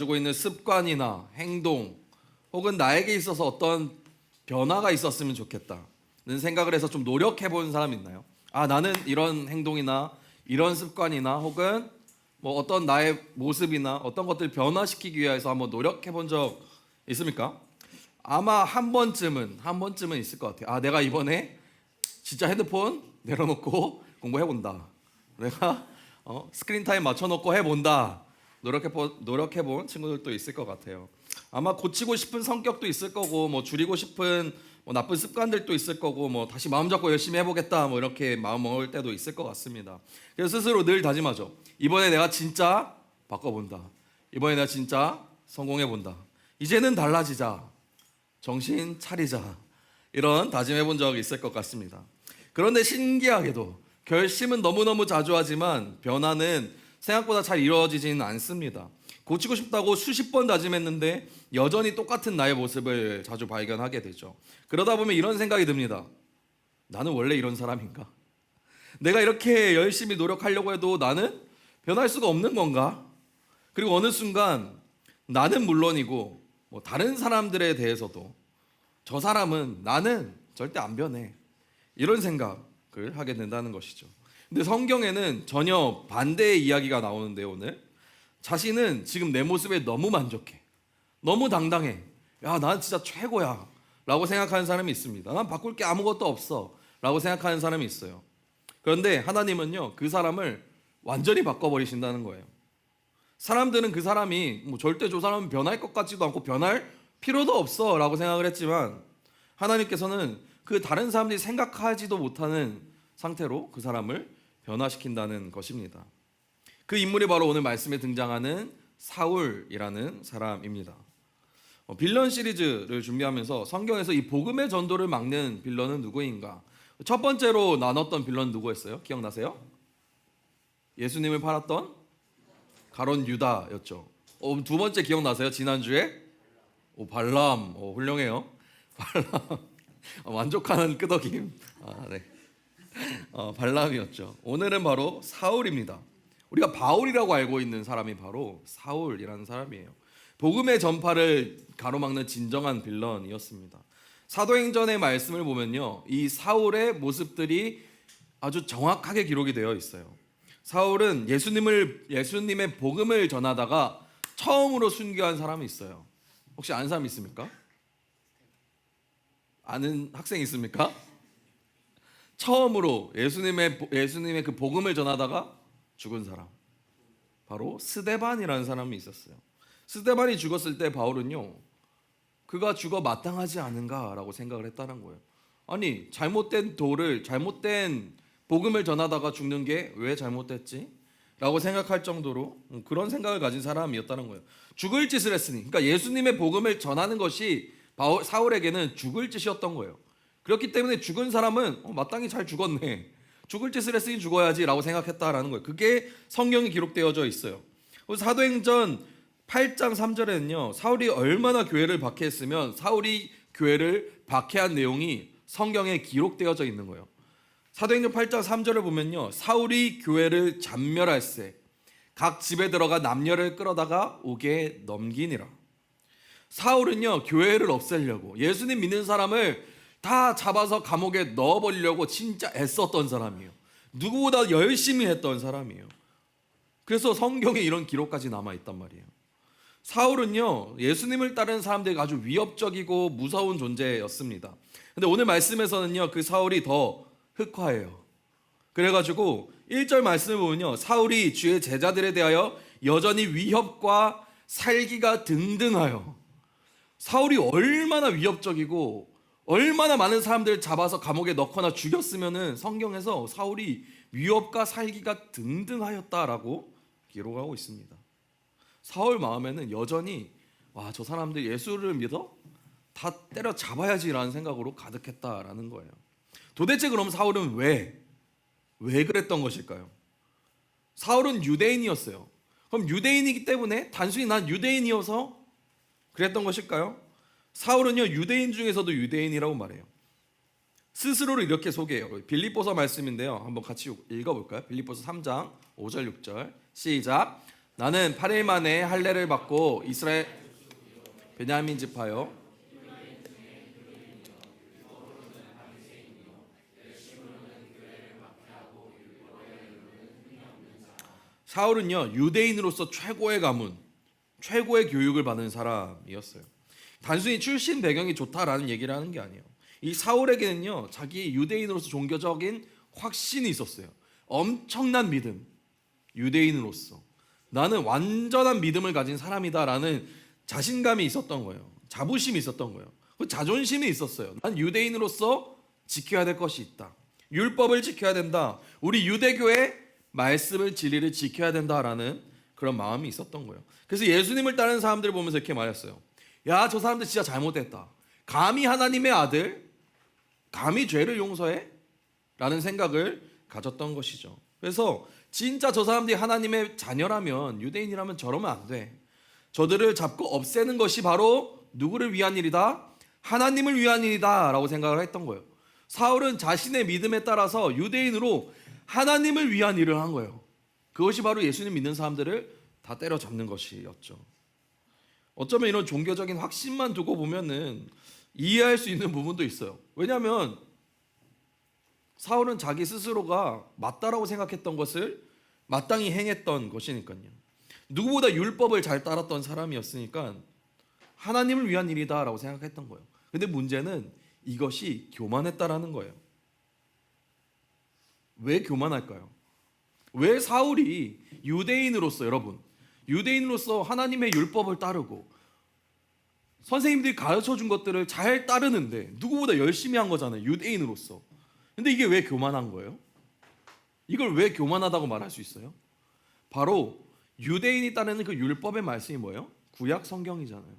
가지고 있는 습관이나 행동 혹은 나에게 있어서 어떤 변화가 있었으면 좋겠다는 생각을 해서 좀 노력해 본 사람 있나요? 나는 이런 행동이나 이런 습관이나 혹은 뭐 어떤 나의 모습이나 어떤 것들을 변화시키기 위해서 한번 노력해 본 적 있습니까? 아마 한 번쯤은 있을 것 같아요. 내가 이번에 진짜 핸드폰 내려놓고 공부해 본다. 내가 스크린 타임 맞춰놓고 해본다. 노력해 본 친구들도 있을 것 같아요. 아마 고치고 싶은 성격도 있을 거고, 뭐 줄이고 싶은 나쁜 습관들도 있을 거고, 뭐 다시 마음 잡고 열심히 해보겠다, 뭐 이렇게 마음 먹을 때도 있을 것 같습니다. 그래서 스스로 늘 다짐하죠. 이번에 내가 진짜 바꿔본다. 이번에 내가 진짜 성공해본다. 이제는 달라지자. 정신 차리자. 이런 다짐해본 적이 있을 것 같습니다. 그런데 신기하게도 결심은 너무너무 자주 하지만 변화는 생각보다 잘 이루어지지는 않습니다. 고치고 싶다고 수십 번 다짐했는데 여전히 똑같은 나의 모습을 자주 발견하게 되죠. 그러다 보면 이런 생각이 듭니다. 나는 원래 이런 사람인가? 내가 이렇게 열심히 노력하려고 해도 나는 변할 수가 없는 건가? 그리고 어느 순간 나는 물론이고 다른 사람들에 대해서도 저 사람은 나는 절대 안 변해. 이런 생각을 하게 된다는 것이죠. 근데 성경에는 전혀 반대의 이야기가 나오는데 오늘 자신은 지금 내 모습에 너무 만족해. 너무 당당해. 난 진짜 최고야. 라고 생각하는 사람이 있습니다. 난 바꿀 게 아무것도 없어. 라고 생각하는 사람이 있어요. 그런데 하나님은요, 그 사람을 완전히 바꿔버리신다는 거예요. 사람들은 그 사람이 절대 저 사람은 변할 것 같지도 않고 변할 필요도 없어 라고 생각을 했지만 하나님께서는 그 다른 사람들이 생각하지도 못하는 상태로 그 사람을 변화시킨다는 것입니다. 그 인물이 바로 오늘 말씀에 등장하는 사울이라는 사람입니다. 빌런 시리즈를 준비하면서 성경에서 이 복음의 전도를 막는 빌런은 누구인가? 첫 번째로 나눴던 빌런 누구였어요? 기억나세요? 예수님을 팔았던 가론 유다였죠. 두 번째 기억나세요? 지난주에 발람. 훌륭해요. 발람. 만족하는 끄덕임. 네. 발람이었죠. 오늘은 바로 사울입니다. 우리가 바울이라고 알고 있는 사람이 바로 사울이라는 사람이에요. 복음의 전파를 가로막는 진정한 빌런이었습니다. 사도행전의 말씀을 보면요, 이 사울의 모습들이 아주 정확하게 기록이 되어 있어요. 사울은 예수님의 복음을 전하다가 처음으로 순교한 사람이 있어요. 혹시 아는 사람 있습니까? 아는 학생 있습니까? 처음으로 예수님의 그 복음을 전하다가 죽은 사람, 바로 스데반이라는 사람이 있었어요. 스데반이 죽었을 때 바울은요, 그가 죽어 마땅하지 않은가라고 생각을 했다는 거예요. 아니, 잘못된 복음을 전하다가 죽는 게 왜 잘못됐지? 라고 생각할 정도로 그런 생각을 가진 사람이었다는 거예요. 죽을 짓을 했으니, 그러니까 예수님의 복음을 전하는 것이 사울에게는 죽을 짓이었던 거예요. 그렇기 때문에 죽은 사람은 마땅히 잘 죽었네, 죽을 짓을 했으니 죽어야지 라고 생각했다라는 거예요. 그게 성경에 기록되어져 있어요. 사도행전 8장 3절에는요, 사울이 얼마나 교회를 박해했으면 사울이 교회를 박해한 내용이 성경에 기록되어져 있는 거예요. 사도행전 8장 3절을 보면요, 사울이 교회를 잔멸할세 각 집에 들어가 남녀를 끌어다가 옥에 넘기니라. 사울은요, 교회를 없애려고 예수님 믿는 사람을 다 잡아서 감옥에 넣어버리려고 진짜 애썼던 사람이에요. 누구보다 열심히 했던 사람이에요. 그래서 성경에 이런 기록까지 남아있단 말이에요. 사울은요, 예수님을 따르는 사람들에게 아주 위협적이고 무서운 존재였습니다. 근데 오늘 말씀에서는요, 그 사울이 더 흑화해요. 그래가지고 1절 말씀을 보면요, 사울이 주의 제자들에 대하여 여전히 위협과 살기가 등등하여. 사울이 얼마나 위협적이고 얼마나 많은 사람들을 잡아서 감옥에 넣거나 죽였으면은 성경에서 사울이 위협과 살기가 등등하였다라고 기록하고 있습니다. 사울 마음에는 여전히 저 사람들 예수를 믿어? 다 때려 잡아야지라는 생각으로 가득했다라는 거예요. 도대체 그럼 사울은 왜 그랬던 것일까요? 사울은 유대인이었어요. 그럼 유대인이기 때문에 단순히 난 유대인이어서 그랬던 것일까요? 사울은요, 유대인 중에서도 유대인이라고 말해요. 스스로를 이렇게 소개해요. 빌립보서 말씀인데요, 한번 같이 읽어볼까요? 빌립보서 3장 5절 6절 시작. 나는 8일 만에 할례를 받고 이스라엘 베냐민 지파요. 사울은요 유대인으로서 최고의 가문, 최고의 교육을 받은 사람이었어요. 단순히 출신 배경이 좋다라는 얘기를 하는 게 아니에요. 이 사울에게는요 자기 유대인으로서 종교적인 확신이 있었어요. 엄청난 믿음, 유대인으로서 나는 완전한 믿음을 가진 사람이다라는 자신감이 있었던 거예요. 자부심이 있었던 거예요. 자존심이 있었어요. 난 유대인으로서 지켜야 될 것이 있다. 율법을 지켜야 된다. 우리 유대교의 말씀을 진리를 지켜야 된다라는 그런 마음이 있었던 거예요. 그래서 예수님을 따르는 사람들을 보면서 이렇게 말했어요. 야, 저 사람들 진짜 잘못됐다. 감히 하나님의 아들, 감히 죄를 용서해? 라는 생각을 가졌던 것이죠. 그래서 진짜 저 사람들이 하나님의 자녀라면, 유대인이라면 저러면 안 돼. 저들을 잡고 없애는 것이 바로 누구를 위한 일이다? 하나님을 위한 일이다 라고 생각을 했던 거예요. 사울은 자신의 믿음에 따라서 유대인으로 하나님을 위한 일을 한 거예요. 그것이 바로 예수님 믿는 사람들을 다 때려잡는 것이었죠. 어쩌면 이런 종교적인 확신만 두고 보면은 이해할 수 있는 부분도 있어요. 왜냐하면 사울은 자기 스스로가 맞다라고 생각했던 것을 마땅히 행했던 것이니까요. 누구보다 율법을 잘 따랐던 사람이었으니까 하나님을 위한 일이다라고 생각했던 거예요. 근데 문제는 이것이 교만했다라는 거예요. 왜 교만할까요? 왜 사울이 유대인으로서, 여러분, 유대인으로서 하나님의 율법을 따르고 선생님들이 가르쳐 준 것들을 잘 따르는데 누구보다 열심히 한 거잖아요, 유대인으로서. 근데 이게 왜 교만한 거예요? 이걸 왜 교만하다고 말할 수 있어요? 바로 유대인이 따르는 그 율법의 말씀이 뭐예요? 구약 성경이잖아요.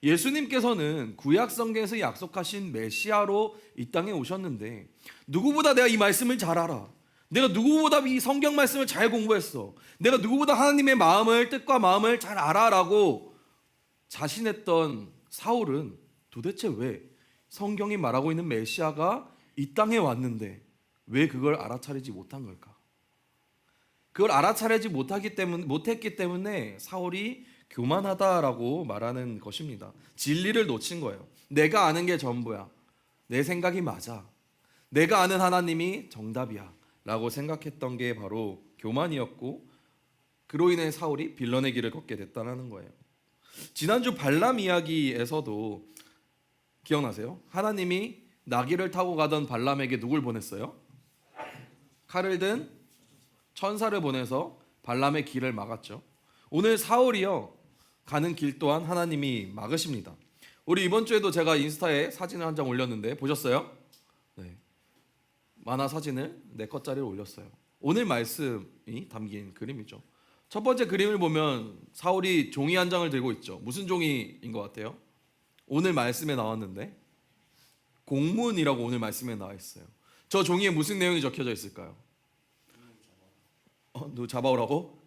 예수님께서는 구약 성경에서 약속하신 메시아로 이 땅에 오셨는데 누구보다 내가 이 말씀을 잘 알아. 내가 누구보다 이 성경 말씀을 잘 공부했어. 내가 누구보다 하나님의 마음을, 뜻과 마음을 잘 알아라고 자신했던 사울은 도대체 왜 성경이 말하고 있는 메시아가 이 땅에 왔는데 왜 그걸 알아차리지 못한 걸까? 그걸 알아차리지 못했기 때문에 사울이 교만하다라고 말하는 것입니다. 진리를 놓친 거예요. 내가 아는 게 전부야. 내 생각이 맞아. 내가 아는 하나님이 정답이야 라고 생각했던 게 바로 교만이었고, 그로 인해 사울이 빌런의 길을 걷게 됐다는 거예요. 지난주 발람 이야기에서도 기억나세요? 하나님이 나귀를 타고 가던 발람에게 누굴 보냈어요? 칼을 든 천사를 보내서 발람의 길을 막았죠. 오늘 사울이요 가는 길 또한 하나님이 막으십니다. 우리 이번 주에도 제가 인스타에 사진을 한 장 올렸는데 보셨어요? 네. 만화 사진을 4컷짜리를 올렸어요. 오늘 말씀이 담긴 그림이죠. 첫 번째 그림을 보면 사울이 종이 한 장을 들고 있죠. 무슨 종이인 것 같아요? 오늘 말씀에 나왔는데 공문이라고 오늘 말씀에 나와 있어요. 저 종이에 무슨 내용이 적혀져 있을까요? 누구 잡아오라고?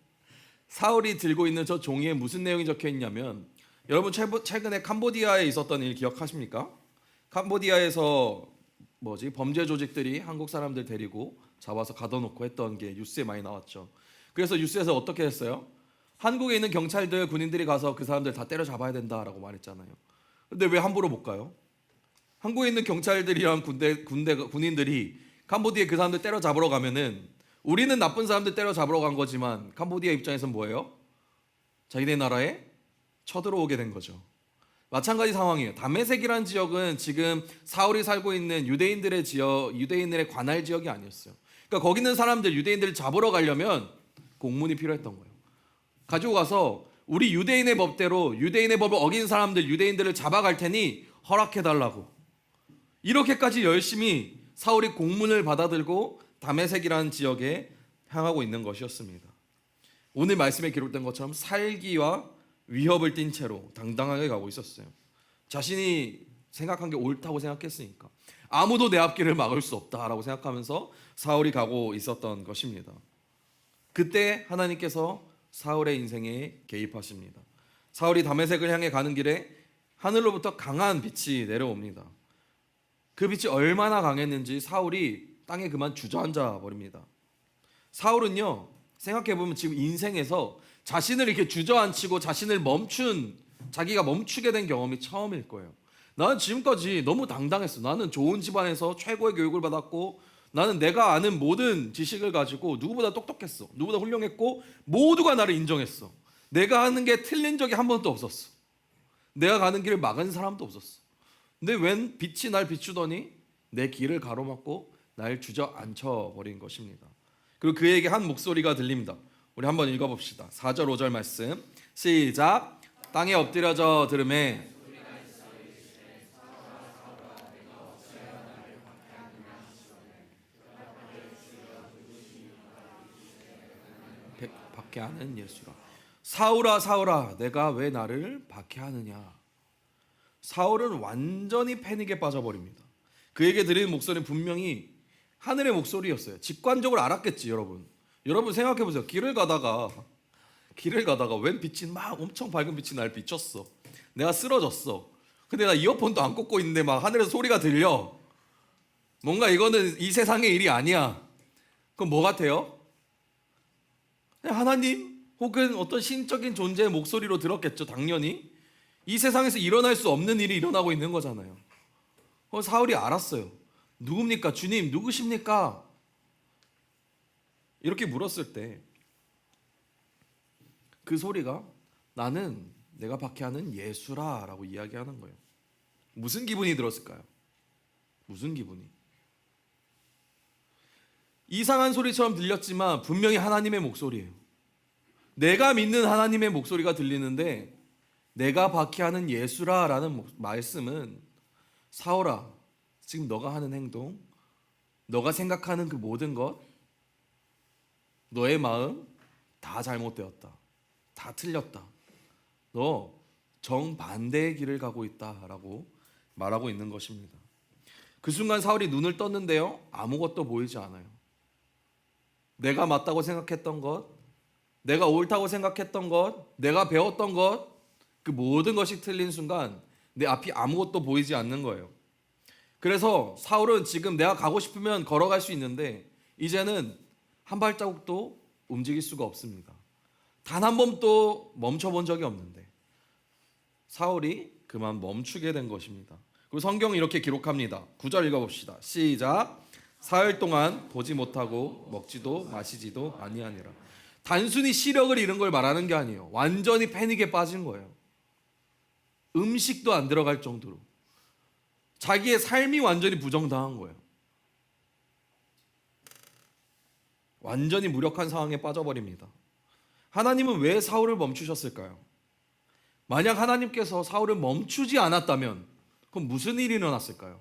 사울이 들고 있는 저 종이에 무슨 내용이 적혀 있냐면, 여러분 최근에 캄보디아에 있었던 일 기억하십니까? 캄보디아에서 범죄 조직들이 한국 사람들 데리고 잡아서 가둬놓고 했던 게 뉴스에 많이 나왔죠. 그래서 뉴스에서 어떻게 했어요? 한국에 있는 경찰들, 군인들이 가서 그 사람들 다 때려잡아야 된다라고 말했잖아요. 근데 왜 함부로 못 가요? 한국에 있는 경찰들이랑 군인들이 캄보디아에 그 사람들 때려잡으러 가면은 우리는 나쁜 사람들 때려잡으러 간 거지만 캄보디아 입장에서는 뭐예요? 자기네 나라에 쳐들어오게 된 거죠. 마찬가지 상황이에요. 다메섹이라는 지역은 지금 사울이 살고 있는 유대인들의 지역, 유대인들의 관할 지역이 아니었어요. 그러니까 거기 있는 사람들, 유대인들을 잡으러 가려면 공문이 필요했던 거예요. 가지고 가서 우리 유대인의 법대로 유대인의 법을 어긴 사람들, 유대인들을 잡아갈 테니 허락해달라고. 이렇게까지 열심히 사울이 공문을 받아들고 다메섹이라는 지역에 향하고 있는 것이었습니다. 오늘 말씀에 기록된 것처럼 살기와 위협을 띤 채로 당당하게 가고 있었어요. 자신이 생각한 게 옳다고 생각했으니까 아무도 내 앞길을 막을 수 없다라고 생각하면서 사울이 가고 있었던 것입니다. 그때 하나님께서 사울의 인생에 개입하십니다. 사울이 다메섹을 향해 가는 길에 하늘로부터 강한 빛이 내려옵니다. 그 빛이 얼마나 강했는지 사울이 땅에 그만 주저앉아 버립니다. 사울은요, 생각해보면 지금 인생에서 자신을 이렇게 주저앉히고 자기가 멈추게 된 경험이 처음일 거예요. 나는 지금까지 너무 당당했어. 나는 좋은 집안에서 최고의 교육을 받았고, 나는 내가 아는 모든 지식을 가지고 누구보다 똑똑했어. 누구보다 훌륭했고, 모두가 나를 인정했어. 내가 하는 게 틀린 적이 한 번도 없었어. 내가 가는 길을 막은 사람도 없었어. 근데 웬 빛이 날 비추더니 내 길을 가로막고 날 주저앉혀 버린 것입니다. 그리고 그에게 한 목소리가 들립니다. 우리 한번 읽어봅시다. 4절 5절 말씀 시작. 땅에 엎드려져 들으매 박해하는 예수라. 사울아 사울아 내가 왜 나를 박해하느냐. 사울은 완전히 패닉에 빠져버립니다. 그에게 들리는 목소리는 분명히 하늘의 목소리였어요. 직관적으로 알았겠지. 여러분 생각해보세요. 길을 가다가 웬 빛이 막 엄청 밝은 빛이 날 비쳤어. 내가 쓰러졌어. 근데 나 이어폰도 안 꽂고 있는데 막 하늘에서 소리가 들려. 뭔가 이거는 이 세상의 일이 아니야. 그럼 뭐 같아요? 하나님 혹은 어떤 신적인 존재의 목소리로 들었겠죠. 당연히 이 세상에서 일어날 수 없는 일이 일어나고 있는 거잖아요. 사울이 알았어요. 누굽니까? 주님 누구십니까? 이렇게 물었을 때 그 소리가 나는 내가 박해하는 예수라 라고 이야기하는 거예요. 무슨 기분이 들었을까요? 무슨 기분이? 이상한 소리처럼 들렸지만 분명히 하나님의 목소리예요. 내가 믿는 하나님의 목소리가 들리는데 내가 박해하는 예수라 라는 말씀은 사울아 지금 너가 하는 행동, 너가 생각하는 그 모든 것, 너의 마음 다 잘못되었다. 다 틀렸다. 너 정반대의 길을 가고 있다라고 말하고 있는 것입니다. 그 순간 사울이 눈을 떴는데요. 아무것도 보이지 않아요. 내가 맞다고 생각했던 것, 내가 옳다고 생각했던 것, 내가 배웠던 것, 그 모든 것이 틀린 순간 내 앞이 아무것도 보이지 않는 거예요. 그래서 사울은 지금 내가 가고 싶으면 걸어갈 수 있는데 이제는 한 발자국도 움직일 수가 없습니다. 단 한 번도 멈춰본 적이 없는데 사울이 그만 멈추게 된 것입니다. 그리고 성경은 이렇게 기록합니다. 9절 읽어봅시다. 시작. 사흘 동안 보지 못하고 먹지도 마시지도 아니하니라. 단순히 시력을 잃은 걸 말하는 게 아니에요. 완전히 패닉에 빠진 거예요. 음식도 안 들어갈 정도로 자기의 삶이 완전히 부정당한 거예요. 완전히 무력한 상황에 빠져버립니다. 하나님은 왜 사울을 멈추셨을까요? 만약 하나님께서 사울을 멈추지 않았다면 그럼 무슨 일이 일어났을까요?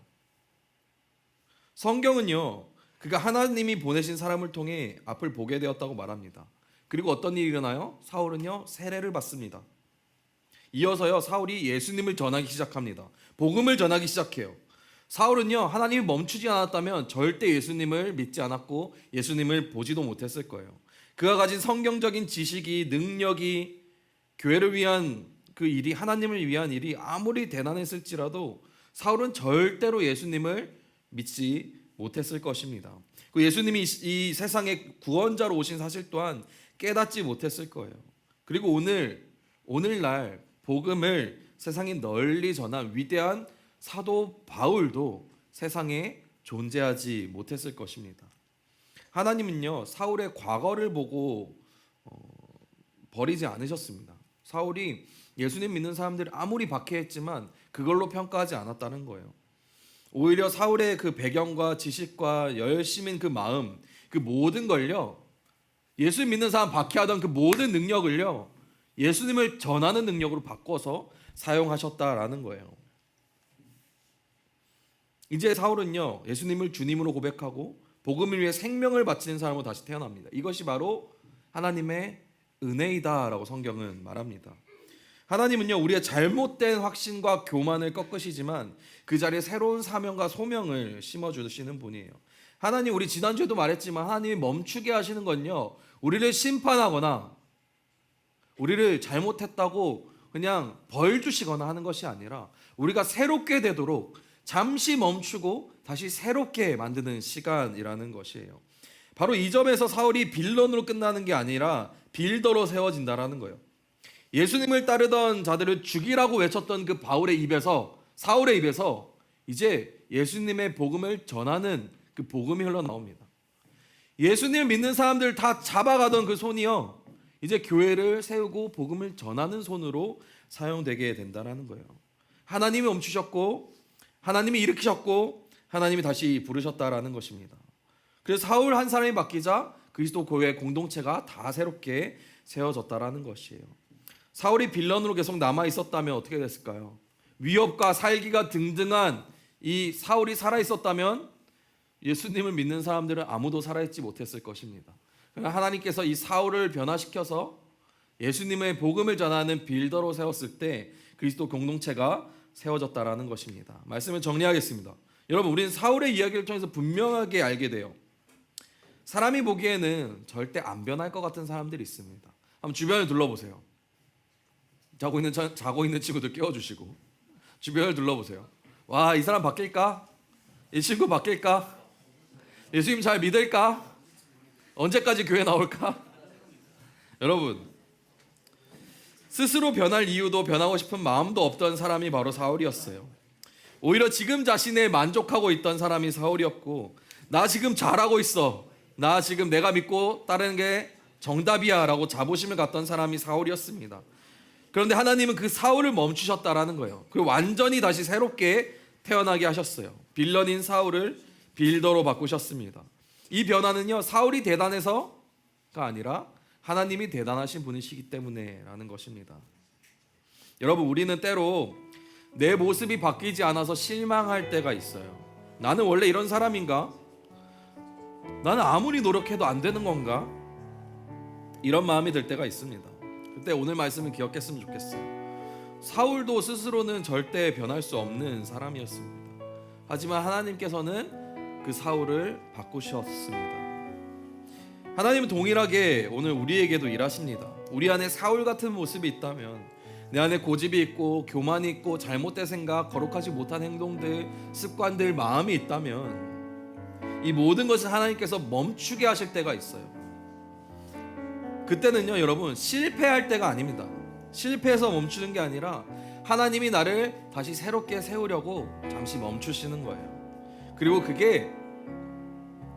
성경은요, 그가 하나님이 보내신 사람을 통해 앞을 보게 되었다고 말합니다. 그리고 어떤 일이 일어나요? 사울은요, 세례를 받습니다. 이어서요, 사울이 예수님을 전하기 시작합니다. 복음을 전하기 시작해요. 사울은요, 하나님이 멈추지 않았다면 절대 예수님을 믿지 않았고 예수님을 보지도 못했을 거예요. 그가 가진 성경적인 지식이, 능력이, 교회를 위한 그 일이, 하나님을 위한 일이 아무리 대단했을지라도 사울은 절대로 예수님을 믿지 못했을 것입니다. 그 예수님이 이 세상의 구원자로 오신 사실 또한 깨닫지 못했을 거예요. 그리고 오늘날 복음을 세상에 널리 전한 위대한 사도 바울도 세상에 존재하지 못했을 것입니다. 하나님은요, 사울의 과거를 보고 버리지 않으셨습니다. 사울이 예수님 믿는 사람들을 아무리 박해했지만 그걸로 평가하지 않았다는 거예요. 오히려 사울의 그 배경과 지식과 열심인 그 마음, 그 모든 걸요, 예수 믿는 사람 박해하던 그 모든 능력을요, 예수님을 전하는 능력으로 바꿔서 사용하셨다라는 거예요. 이제 사울은요, 예수님을 주님으로 고백하고 복음을 위해 생명을 바치는 사람으로 다시 태어납니다. 이것이 바로 하나님의 은혜이다라고 성경은 말합니다. 하나님은요, 우리의 잘못된 확신과 교만을 꺾으시지만 그 자리에 새로운 사명과 소명을 심어주시는 분이에요. 하나님, 우리 지난주에도 말했지만 하나님이 멈추게 하시는 건요, 우리를 심판하거나 우리를 잘못했다고 그냥 벌 주시거나 하는 것이 아니라 우리가 새롭게 되도록 잠시 멈추고 다시 새롭게 만드는 시간이라는 것이에요. 바로 이 점에서 사울이 빌런으로 끝나는 게 아니라 빌더로 세워진다라는 거예요. 예수님을 따르던 자들을 죽이라고 외쳤던 그 바울의 입에서, 사울의 입에서 이제 예수님의 복음을 전하는 그 복음이 흘러나옵니다. 예수님을 믿는 사람들 다 잡아가던 그 손이요, 이제 교회를 세우고 복음을 전하는 손으로 사용되게 된다는 거예요. 하나님이 멈추셨고 하나님이 일으키셨고 하나님이 다시 부르셨다라는 것입니다. 그래서 사울 한 사람이 바뀌자 그리스도 교회 공동체가 다 새롭게 세워졌다라는 것이에요. 사울이 빌런으로 계속 남아 있었다면 어떻게 됐을까요? 위협과 살기가 등등한 이 사울이 살아 있었다면 예수님을 믿는 사람들은 아무도 살아있지 못했을 것입니다. 그러나 하나님께서 이 사울을 변화시켜서 예수님의 복음을 전하는 빌더로 세웠을 때 그리스도 공동체가 세워졌다라는 것입니다. 말씀을 정리하겠습니다. 여러분, 우리는 사울의 이야기를 통해서 분명하게 알게 돼요. 사람이 보기에는 절대 안 변할 것 같은 사람들이 있습니다. 한번 주변을 둘러보세요. 자고 있는 친구들 깨워주시고 주변을 둘러보세요. 와, 이 사람 바뀔까? 이 친구 바뀔까? 예수님 잘 믿을까? 언제까지 교회 나올까? 여러분, 스스로 변할 이유도 변하고 싶은 마음도 없던 사람이 바로 사울이었어요. 오히려 지금 자신에 만족하고 있던 사람이 사울이었고, 나 지금 잘하고 있어, 나 지금 내가 믿고 따르는 게 정답이야 라고 자부심을 갖던 사람이 사울이었습니다. 그런데 하나님은 그 사울을 멈추셨다라는 거예요. 그 완전히 다시 새롭게 태어나게 하셨어요. 빌런인 사울을 빌더로 바꾸셨습니다. 이 변화는요, 사울이 대단해서가 아니라 하나님이 대단하신 분이시기 때문에 라는 것입니다. 여러분, 우리는 때로 내 모습이 바뀌지 않아서 실망할 때가 있어요. 나는 원래 이런 사람인가? 나는 아무리 노력해도 안 되는 건가? 이런 마음이 들 때가 있습니다. 그때 오늘 말씀을 기억했으면 좋겠어요. 사울도 스스로는 절대 변할 수 없는 사람이었습니다. 하지만 하나님께서는 그 사울을 바꾸셨습니다. 하나님은 동일하게 오늘 우리에게도 일하십니다. 우리 안에 사울 같은 모습이 있다면, 내 안에 고집이 있고 교만이 있고 잘못된 생각, 거룩하지 못한 행동들, 습관들, 마음이 있다면 이 모든 것을 하나님께서 멈추게 하실 때가 있어요. 그때는요, 여러분, 실패할 때가 아닙니다. 실패해서 멈추는 게 아니라 하나님이 나를 다시 새롭게 세우려고 잠시 멈추시는 거예요. 그리고 그게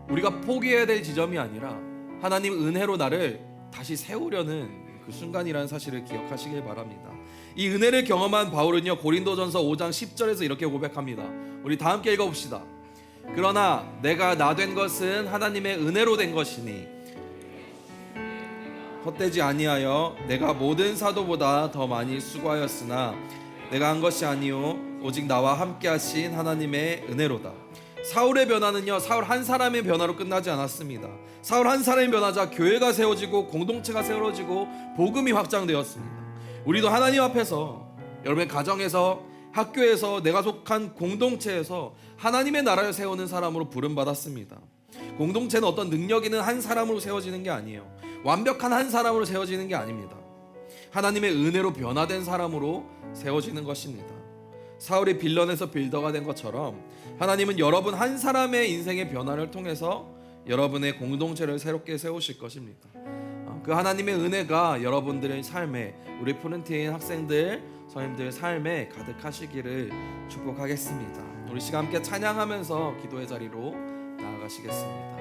우리가 포기해야 될 지점이 아니라 하나님 은혜로 나를 다시 세우려는 그 순간이라는 사실을 기억하시길 바랍니다. 이 은혜를 경험한 바울은요, 고린도전서 5장 10절에서 이렇게 고백합니다. 우리 다 함께 읽어봅시다. 그러나 내가 나 된 것은 하나님의 은혜로 된 것이니 헛되지 아니하여 내가 모든 사도보다 더 많이 수고하였으나 내가 한 것이 아니요 오직 나와 함께 하신 하나님의 은혜로다. 사울의 변화는요, 사울 한 사람의 변화로 끝나지 않았습니다. 사울 한 사람이 변하자 교회가 세워지고 공동체가 세워지고 복음이 확장되었습니다. 우리도 하나님 앞에서, 여러분의 가정에서, 학교에서, 내가 속한 공동체에서 하나님의 나라를 세우는 사람으로 부름받았습니다. 공동체는 어떤 능력 있는 한 사람으로 세워지는 게 아니에요. 완벽한 한 사람으로 세워지는 게 아닙니다. 하나님의 은혜로 변화된 사람으로 세워지는 것입니다. 사울이 빌런에서 빌더가 된 것처럼 하나님은 여러분 한 사람의 인생의 변화를 통해서 여러분의 공동체를 새롭게 세우실 것입니다. 그 하나님의 은혜가 여러분들의 삶에, 우리 푸른티인 학생들, 선생님들 삶에 가득하시기를 축복하겠습니다. 우리 시간 함께 찬양하면서 기도의 자리로 나아가시겠습니다.